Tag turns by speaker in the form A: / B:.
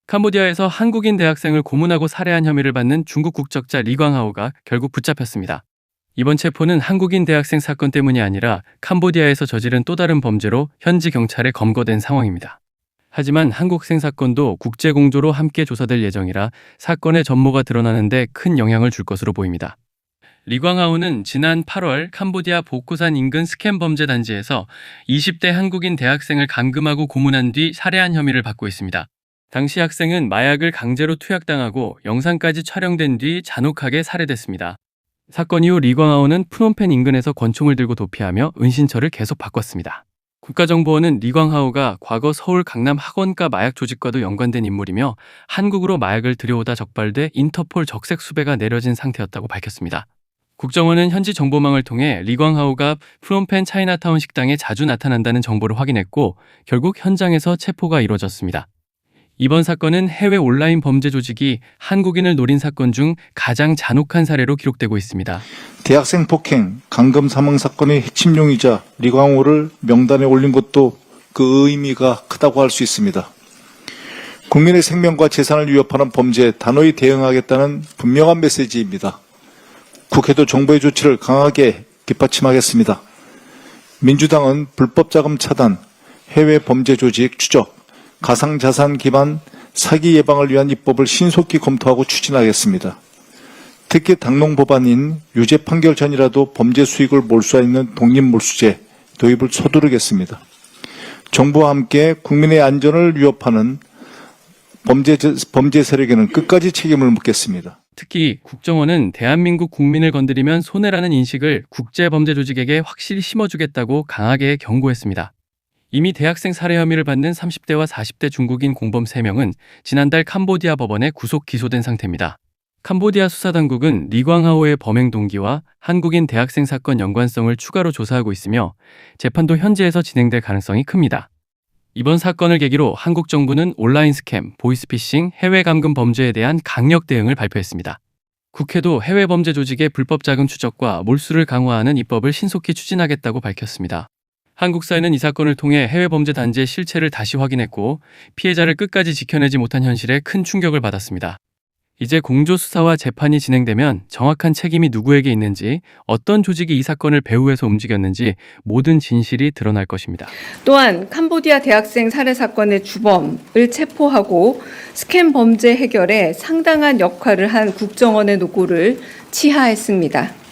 A: 캄보디아에서 한국인 대학생을 고문하고 살해한 혐의를 받는 중국 국적자 리광하오가 결국 붙잡혔습니다. 이번 체포는 한국인 대학생 사건 때문이 아니라 캄보디아에서 저지른 또 다른 범죄로 현지 경찰에 검거된 상황입니다. 하지만 한국생 사건도 국제공조로 함께 조사될 예정이라 사건의 전모가 드러나는 데 큰 영향을 줄 것으로 보입니다. 리광하오는 지난 8월 캄보디아 보코산 인근 스캠 범죄 단지에서 20대 한국인 대학생을 감금하고 고문한 뒤 살해한 혐의를 받고 있습니다. 당시 학생은 마약을 강제로 투약당하고 영상까지 촬영된 뒤 잔혹하게 살해됐습니다. 사건 이후 리광하오는 프놈펜 인근에서 권총을 들고 도피하며 은신처를 계속 바꿨습니다. 국가정보원은 리광하오가 과거 서울 강남 학원가 마약 조직과도 연관된 인물이며 한국으로 마약을 들여오다 적발돼 인터폴 적색 수배가 내려진 상태였다고 밝혔습니다. 국정원은 현지 정보망을 통해 리광하오가 프놈펜 차이나타운 식당에 자주 나타난다는 정보를 확인했고 결국 현장에서 체포가 이루어졌습니다. 이번 사건은 해외 온라인 범죄 조직이 한국인을 노린 사건 중 가장 잔혹한 사례로 기록되고 있습니다.
B: 대학생 폭행, 감금 사망 사건의 핵심용이자 리광호를 명단에 올린 것도 그 의미가 크다고 할 수 있습니다. 국민의 생명과 재산을 위협하는 범죄에 단호히 대응하겠다는 분명한 메시지입니다. 국회도 정부의 조치를 강하게 뒷받침하겠습니다. 민주당은 불법 자금 차단, 해외 범죄 조직 추적, 가상자산 기반 사기 예방을 위한 입법을 신속히 검토하고 추진하겠습니다. 특히 당론 법안인 유죄 판결 전이라도 범죄 수익을 몰수하는 독립몰수제 도입을 서두르겠습니다. 정부와 함께 국민의 안전을 위협하는 범죄 세력에는 끝까지 책임을 묻겠습니다.
A: 특히 국정원은 대한민국 국민을 건드리면 손해라는 인식을 국제범죄 조직에게 확실히 심어주겠다고 강하게 경고했습니다. 이미 대학생 살해 혐의를 받는 30대와 40대 중국인 공범 3명은 지난달 캄보디아 법원에 구속 기소된 상태입니다. 캄보디아 수사당국은 리광하오의 범행 동기와 한국인 대학생 사건 연관성을 추가로 조사하고 있으며 재판도 현지에서 진행될 가능성이 큽니다. 이번 사건을 계기로 한국 정부는 온라인 스캠, 보이스피싱, 해외 감금 범죄에 대한 강력 대응을 발표했습니다. 국회도 해외 범죄 조직의 불법 자금 추적과 몰수를 강화하는 입법을 신속히 추진하겠다고 밝혔습니다. 한국 사회는 이 사건을 통해 해외 범죄 단지의 실체를 다시 확인했고 피해자를 끝까지 지켜내지 못한 현실에 큰 충격을 받았습니다. 이제 공조 수사와 재판이 진행되면 정확한 책임이 누구에게 있는지, 어떤 조직이 이 사건을 배후에서 움직였는지 모든 진실이 드러날 것입니다.
C: 또한 캄보디아 대학생 살해 사건의 주범을 체포하고 스캠 범죄 해결에 상당한 역할을 한 국정원의 노고를 치하했습니다.